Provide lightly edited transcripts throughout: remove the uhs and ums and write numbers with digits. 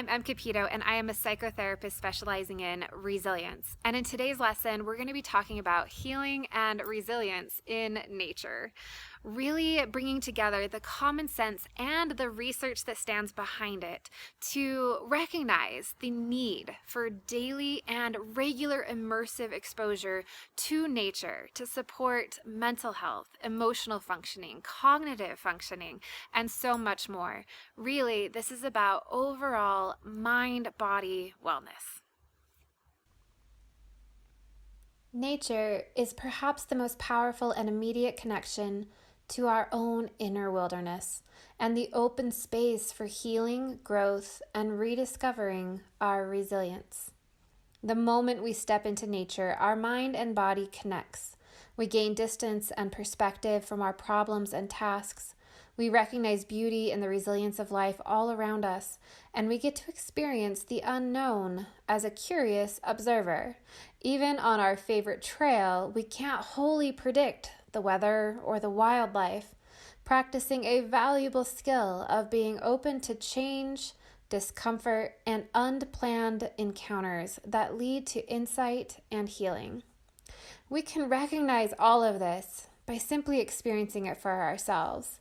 I'm Capito, and I am a psychotherapist specializing in resilience. And in today's lesson, we're going to be talking about healing and resilience in nature, really bringing together the common sense and the research that stands behind it to recognize the need for daily and regular immersive exposure to nature to support mental health, emotional functioning, cognitive functioning, and so much more. Really, this is about overall mind-body wellness. Nature is perhaps the most powerful and immediate connection to our own inner wilderness and the open space for healing, growth, and rediscovering our resilience. The moment we step into nature, our mind and body connects. We gain distance and perspective from our problems and tasks. We recognize beauty and the resilience of life all around us, and we get to experience the unknown as a curious observer. Even on our favorite trail, we can't wholly predict the weather or the wildlife, practicing a valuable skill of being open to change, discomfort, and unplanned encounters that lead to insight and healing. We can recognize all of this by simply experiencing it for ourselves.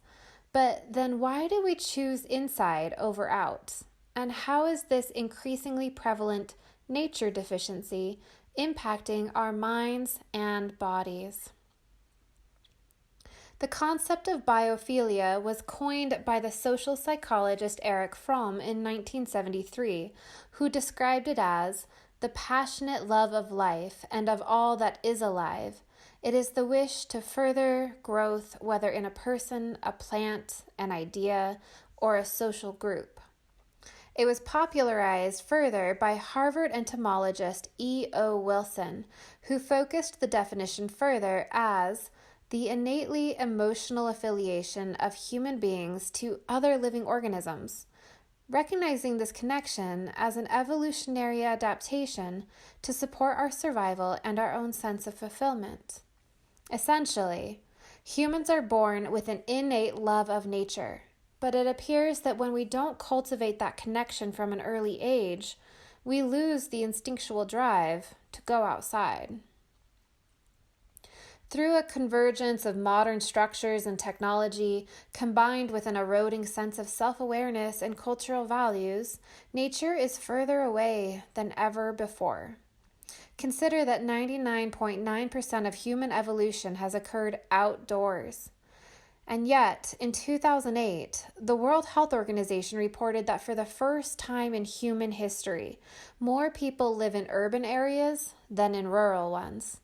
But then why do we choose inside over out? And how is this increasingly prevalent nature deficiency impacting our minds and bodies? The concept of biophilia was coined by the social psychologist Erich Fromm in 1973, who described it as the passionate love of life and of all that is alive. It is the wish to further growth, whether in a person, a plant, an idea, or a social group. It was popularized further by Harvard entomologist E.O. Wilson, who focused the definition further as the innately emotional affiliation of human beings to other living organisms, recognizing this connection as an evolutionary adaptation to support our survival and our own sense of fulfillment. Essentially, humans are born with an innate love of nature, but it appears that when we don't cultivate that connection from an early age, we lose the instinctual drive to go outside. Through a convergence of modern structures and technology, combined with an eroding sense of self-awareness and cultural values, nature is further away than ever before. Consider that 99.9% of human evolution has occurred outdoors. And yet, in 2008, the World Health Organization reported that for the first time in human history, more people live in urban areas than in rural ones.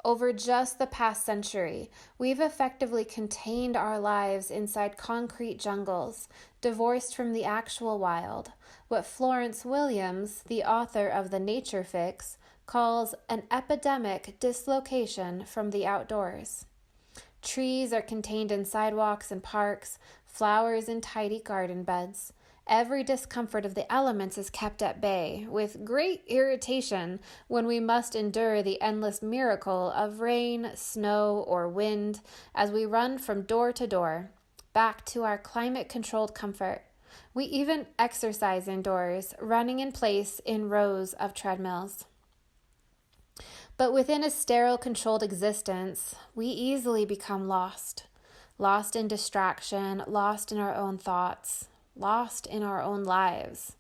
Over just the past century, we've effectively contained our lives inside concrete jungles, divorced from the actual wild, what Florence Williams, the author of The Nature Fix, calls an epidemic dislocation from the outdoors. Trees are contained in sidewalks and parks, flowers in tidy garden beds. Every discomfort of the elements is kept at bay, with great irritation when we must endure the endless miracle of rain, snow, or wind as we run from door to door, back to our climate-controlled comfort. We even exercise indoors, running in place in rows of treadmills. But within a sterile, controlled existence, we easily become lost in distraction, lost in our own thoughts, lost in our own lives.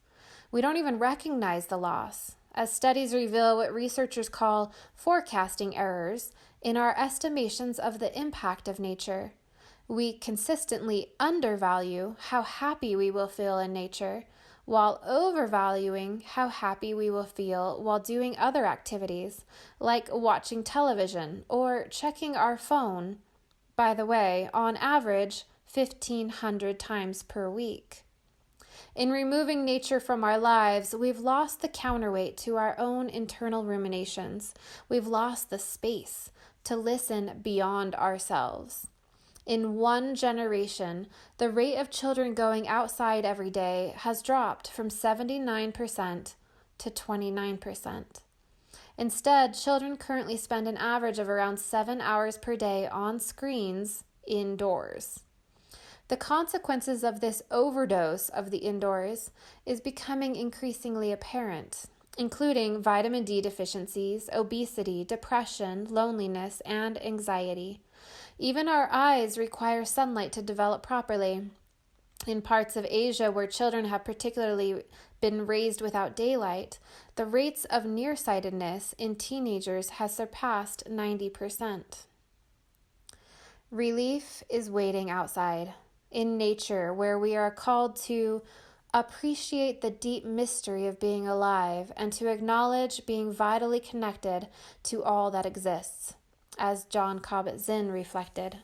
We don't even recognize the loss, as studies reveal what researchers call forecasting errors in our estimations of the impact of nature. We consistently undervalue how happy we will feel in nature, while overvaluing how happy we will feel while doing other activities, like watching television or checking our phone, by the way, on average, 1,500 times per week. In removing nature from our lives, we've lost the counterweight to our own internal ruminations. We've lost the space to listen beyond ourselves. In one generation, the rate of children going outside every day has dropped from 79% to 29%. Instead, children currently spend an average of around 7 hours per day on screens indoors. The consequences of this overdose of the indoors is becoming increasingly apparent, including vitamin D deficiencies, obesity, depression, loneliness, and anxiety. Even our eyes require sunlight to develop properly. In parts of Asia where children have particularly been raised without daylight, the rates of nearsightedness in teenagers has surpassed 90%. Relief is waiting outside, in nature, where we are called to appreciate the deep mystery of being alive and to acknowledge being vitally connected to all that exists, as Jon Kabat-Zinn reflected.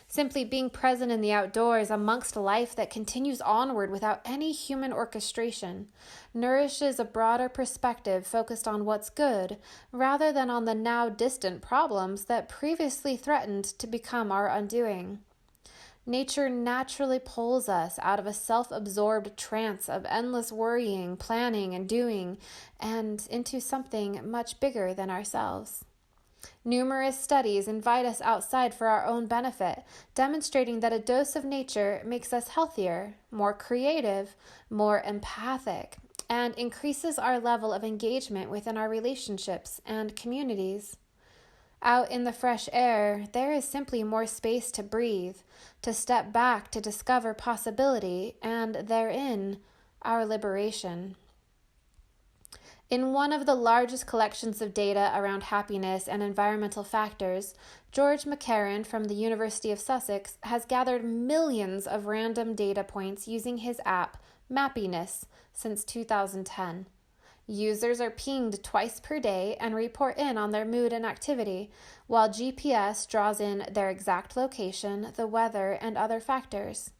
Simply being present in the outdoors amongst a life that continues onward without any human orchestration nourishes a broader perspective focused on what's good rather than on the now distant problems that previously threatened to become our undoing. Nature naturally pulls us out of a self-absorbed trance of endless worrying, planning, and doing, and into something much bigger than ourselves. Numerous studies invite us outside for our own benefit, demonstrating that a dose of nature makes us healthier, more creative, more empathic, and increases our level of engagement within our relationships and communities. Out in the fresh air, there is simply more space to breathe, to step back, to discover possibility, and therein, our liberation. In one of the largest collections of data around happiness and environmental factors, George McCarran from the University of Sussex has gathered millions of random data points using his app, Mappiness, since 2010. Users are pinged twice per day and report in on their mood and activity, while GPS draws in their exact location, the weather, and other factors.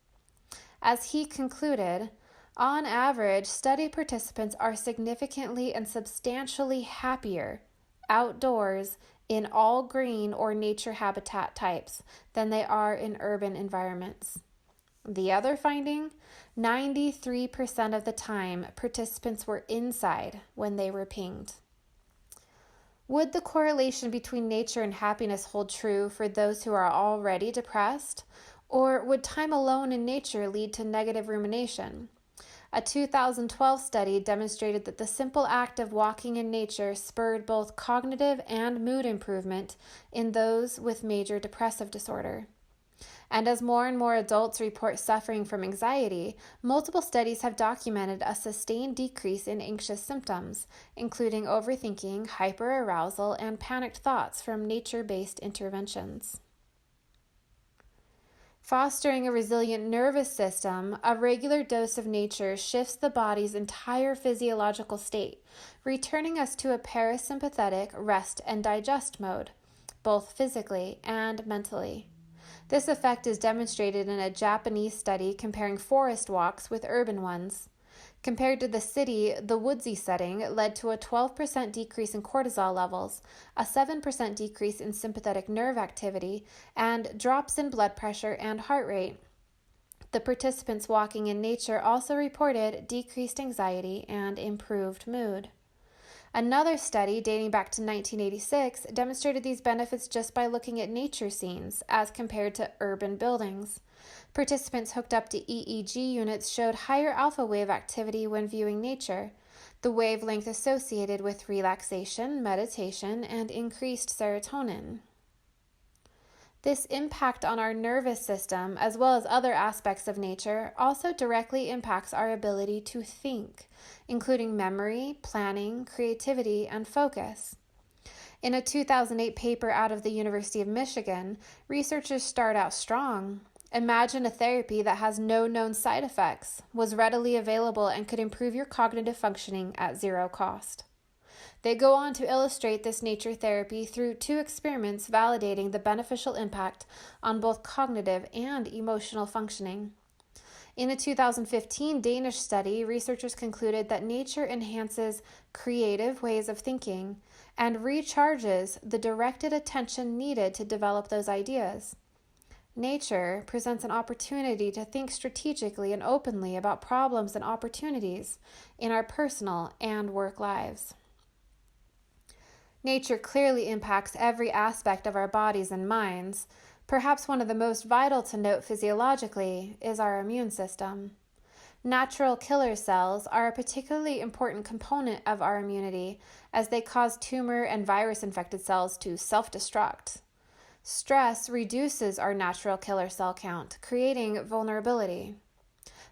As he concluded, on average, study participants are significantly and substantially happier outdoors in all green or nature habitat types than they are in urban environments. The other finding, 93% of the time, participants were inside when they were pinged. Would the correlation between nature and happiness hold true for those who are already depressed? Or would time alone in nature lead to negative rumination? A 2012 study demonstrated that the simple act of walking in nature spurred both cognitive and mood improvement in those with major depressive disorder. And as more and more adults report suffering from anxiety, multiple studies have documented a sustained decrease in anxious symptoms, including overthinking, hyperarousal, and panicked thoughts from nature-based interventions. Fostering a resilient nervous system, a regular dose of nature shifts the body's entire physiological state, returning us to a parasympathetic rest and digest mode, both physically and mentally. This effect is demonstrated in a Japanese study comparing forest walks with urban ones. Compared to the city, the woodsy setting led to a 12% decrease in cortisol levels, a 7% decrease in sympathetic nerve activity, and drops in blood pressure and heart rate. The participants walking in nature also reported decreased anxiety and improved mood. Another study dating back to 1986 demonstrated these benefits just by looking at nature scenes as compared to urban buildings. Participants hooked up to EEG units showed higher alpha wave activity when viewing nature, the wavelength associated with relaxation, meditation, and increased serotonin. This impact on our nervous system, as well as other aspects of nature, also directly impacts our ability to think, including memory, planning, creativity, and focus. In a 2008 paper out of the University of Michigan, researchers start out strong. Imagine a therapy that has no known side effects, was readily available, and could improve your cognitive functioning at zero cost. They go on to illustrate this nature therapy through 2 experiments validating the beneficial impact on both cognitive and emotional functioning. In a 2015 Danish study, researchers concluded that nature enhances creative ways of thinking and recharges the directed attention needed to develop those ideas. Nature presents an opportunity to think strategically and openly about problems and opportunities in our personal and work lives. Nature clearly impacts every aspect of our bodies and minds, Perhaps one of the most vital to note physiologically is our immune system. Natural killer cells are a particularly important component of our immunity as they cause tumor and virus-infected cells to self-destruct. Stress reduces our natural killer cell count, creating vulnerability.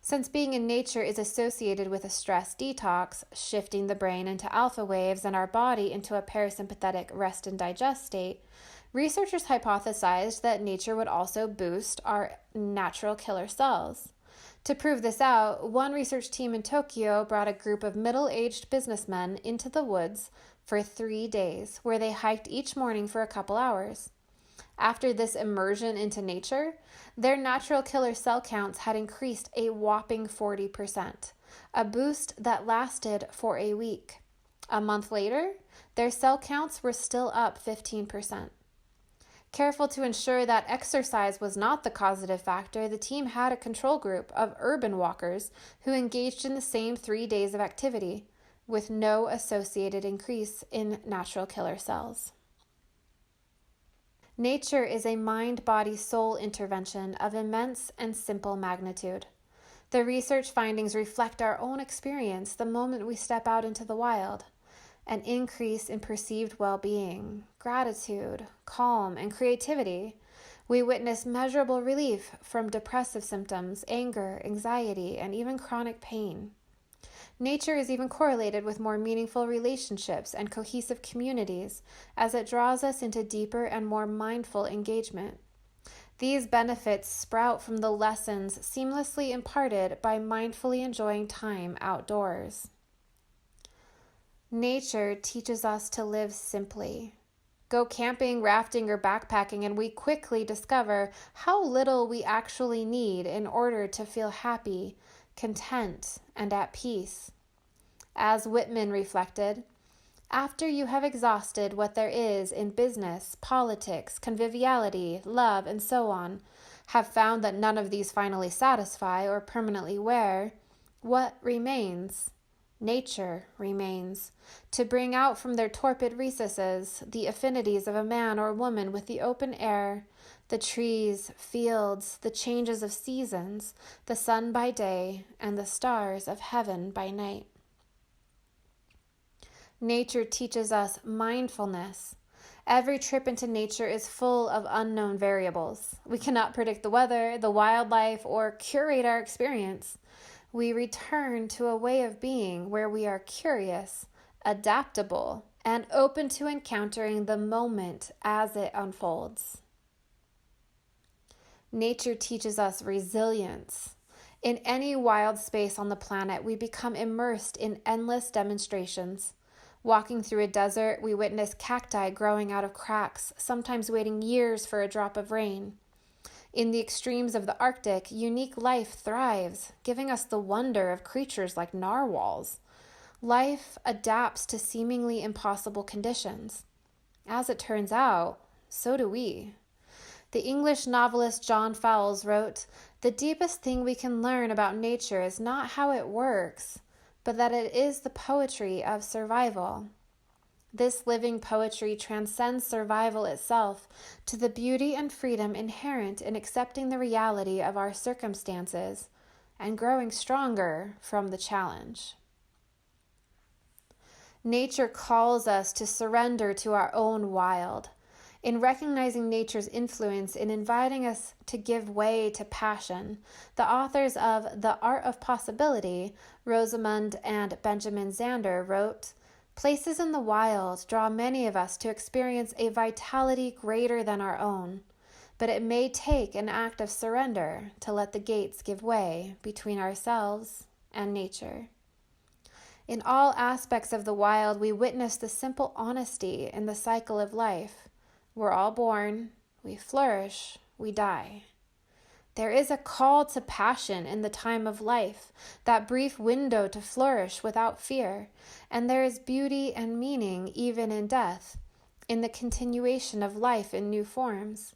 Since being in nature is associated with a stress detox, shifting the brain into alpha waves and our body into a parasympathetic rest and digest state, researchers hypothesized that nature would also boost our natural killer cells. To prove this out, one research team in Tokyo brought a group of middle-aged businessmen into the woods for 3 days, where they hiked each morning for a couple hours. After this immersion into nature, their natural killer cell counts had increased a whopping 40%, a boost that lasted for a week. A month later, their cell counts were still up 15%. Careful to ensure that exercise was not the causative factor, the team had a control group of urban walkers who engaged in the same 3 days of activity, with no associated increase in natural killer cells. Nature is a mind-body-soul intervention of immense and simple magnitude. The research findings reflect our own experience the moment we step out into the wild. An increase in perceived well-being, gratitude, calm, and creativity. We witness measurable relief from depressive symptoms, anger, anxiety, and even chronic pain. Nature is even correlated with more meaningful relationships and cohesive communities as it draws us into deeper and more mindful engagement. These benefits sprout from the lessons seamlessly imparted by mindfully enjoying time outdoors. Nature teaches us to live simply. Go camping, rafting, or backpacking, and we quickly discover how little we actually need in order to feel happy, content, and at peace. As Whitman reflected, after you have exhausted what there is in business, politics, conviviality, love, and so on, have found that none of these finally satisfy or permanently wear, what remains? Nature remains, to bring out from their torpid recesses the affinities of a man or woman with the open air, the trees, fields, the changes of seasons, the sun by day, and the stars of heaven by night. Nature teaches us mindfulness. Every trip into nature is full of unknown variables. We cannot predict the weather, the wildlife, or curate our experience. We return to a way of being where we are curious, adaptable, and open to encountering the moment as it unfolds. Nature teaches us resilience. In any wild space on the planet, we become immersed in endless demonstrations. Walking through a desert, we witness cacti growing out of cracks, sometimes waiting years for a drop of rain. In the extremes of the Arctic, unique life thrives, giving us the wonder of creatures like narwhals. Life adapts to seemingly impossible conditions. As it turns out, so do we. The English novelist John Fowles wrote, "The deepest thing we can learn about nature is not how it works, but that it is the poetry of survival." This living poetry transcends survival itself to the beauty and freedom inherent in accepting the reality of our circumstances and growing stronger from the challenge. Nature calls us to surrender to our own wild. In recognizing nature's influence in inviting us to give way to passion, the authors of The Art of Possibility, Rosamund and Benjamin Zander, wrote, "Places in the wild draw many of us to experience a vitality greater than our own, but it may take an act of surrender to let the gates give way between ourselves and nature." In all aspects of the wild, we witness the simple honesty in the cycle of life. We're all born, we flourish, we die. There is a call to passion in the time of life, that brief window to flourish without fear, and there is beauty and meaning even in death, in the continuation of life in new forms.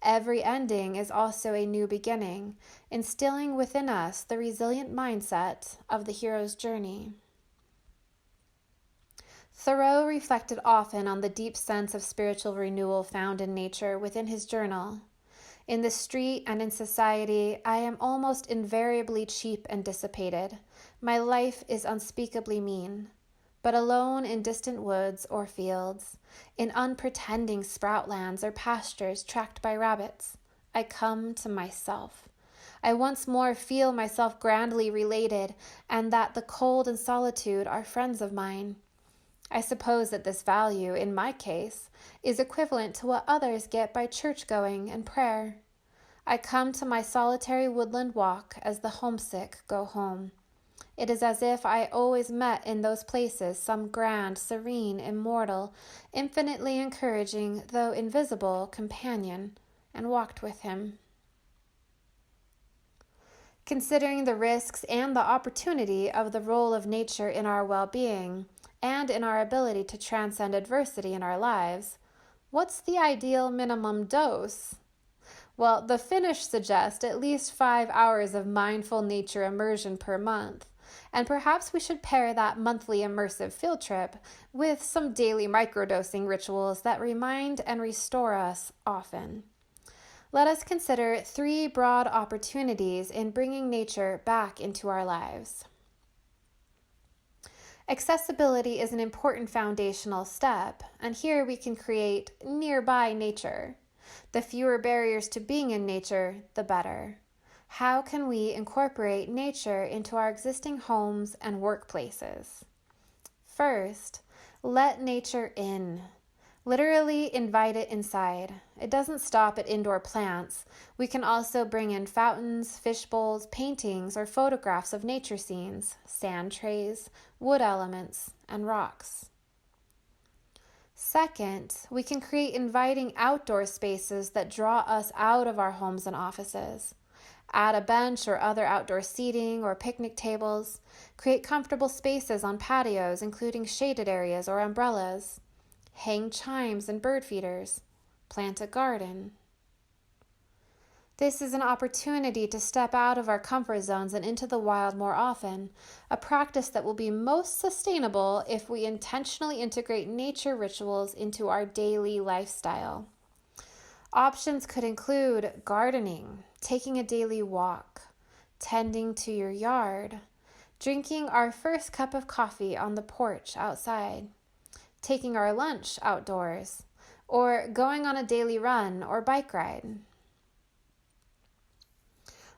Every ending is also a new beginning, instilling within us the resilient mindset of the hero's journey. Thoreau reflected often on the deep sense of spiritual renewal found in nature within his journal. In the street and in society, I am almost invariably cheap and dissipated. My life is unspeakably mean. But alone in distant woods or fields, in unpretending sproutlands or pastures tracked by rabbits, I come to myself. I once more feel myself grandly related, and that the cold and solitude are friends of mine. I suppose that this value, in my case, is equivalent to what others get by church-going and prayer. I come to my solitary woodland walk as the homesick go home. It is as if I always met in those places some grand, serene, immortal, infinitely encouraging, though invisible, companion, and walked with him. Considering the risks and the opportunity of the role of nature in our well-being, and in our ability to transcend adversity in our lives, what's the ideal minimum dose? Well, the Finnish suggest at least 5 hours of mindful nature immersion per month. And perhaps we should pair that monthly immersive field trip with some daily microdosing rituals that remind and restore us often. Let us consider 3 broad opportunities in bringing nature back into our lives. Accessibility is an important foundational step, and here we can create nearby nature. The fewer barriers to being in nature, the better. How can we incorporate nature into our existing homes and workplaces? First, let nature in. Literally invite it inside. It doesn't stop at indoor plants. We can also bring in fountains, fish bowls, paintings, or photographs of nature scenes, sand trays, wood elements, and rocks. Second, we can create inviting outdoor spaces that draw us out of our homes and offices. Add a bench or other outdoor seating or picnic tables. Create comfortable spaces on patios, including shaded areas or umbrellas. Hang chimes and bird feeders. Plant a garden. This is an opportunity to step out of our comfort zones and into the wild more often, a practice that will be most sustainable if we intentionally integrate nature rituals into our daily lifestyle. Options could include gardening, taking a daily walk, tending to your yard, drinking our first cup of coffee on the porch outside, taking our lunch outdoors, or going on a daily run or bike ride.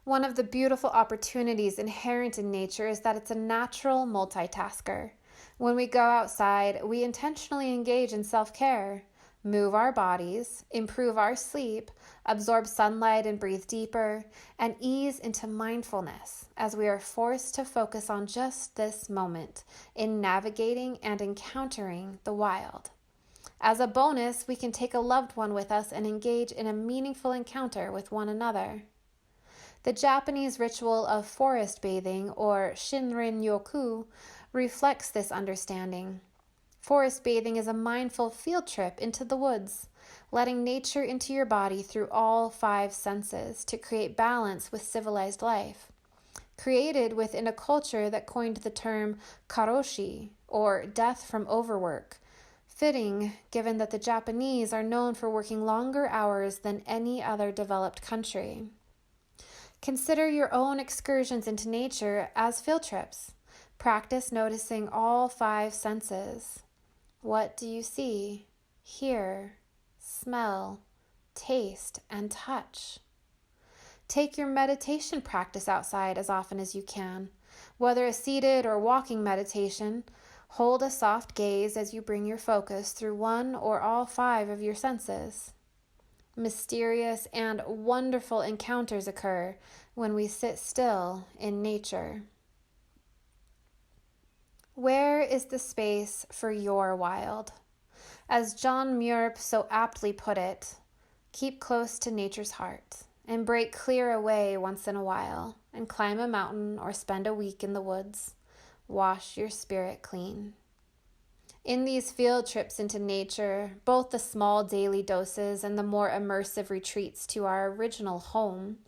One of the beautiful opportunities inherent in nature is that it's a natural multitasker. When we go outside, we intentionally engage in self-care, move our bodies, improve our sleep, absorb sunlight and breathe deeper, and ease into mindfulness as we are forced to focus on just this moment in navigating and encountering the wild. As a bonus, we can take a loved one with us and engage in a meaningful encounter with one another. The Japanese ritual of forest bathing, or Shinrin-yoku, reflects this understanding. Forest bathing is a mindful field trip into the woods, letting nature into your body through all 5 senses to create balance with civilized life. Created within a culture that coined the term karoshi, or death from overwork, fitting given that the Japanese are known for working longer hours than any other developed country. Consider your own excursions into nature as field trips. Practice noticing all 5 senses. What do you see, hear, smell, taste, and touch? Take your meditation practice outside as often as you can. Whether a seated or walking meditation, hold a soft gaze as you bring your focus through one or all 5 of your senses. Mysterious and wonderful encounters occur when we sit still in nature. Where is the space for your wild? As John Muir so aptly put it, keep close to nature's heart and break clear away once in a while and climb a mountain or spend a week in the woods. Wash your spirit clean. In these field trips into nature, both the small daily doses and the more immersive retreats to our original home,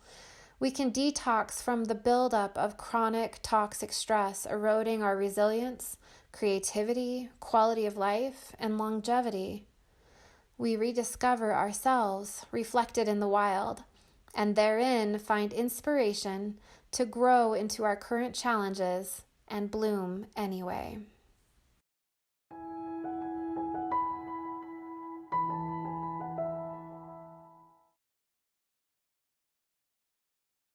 we can detox from the buildup of chronic toxic stress eroding our resilience, creativity, quality of life, and longevity. We rediscover ourselves reflected in the wild, and therein find inspiration to grow into our current challenges and bloom anyway.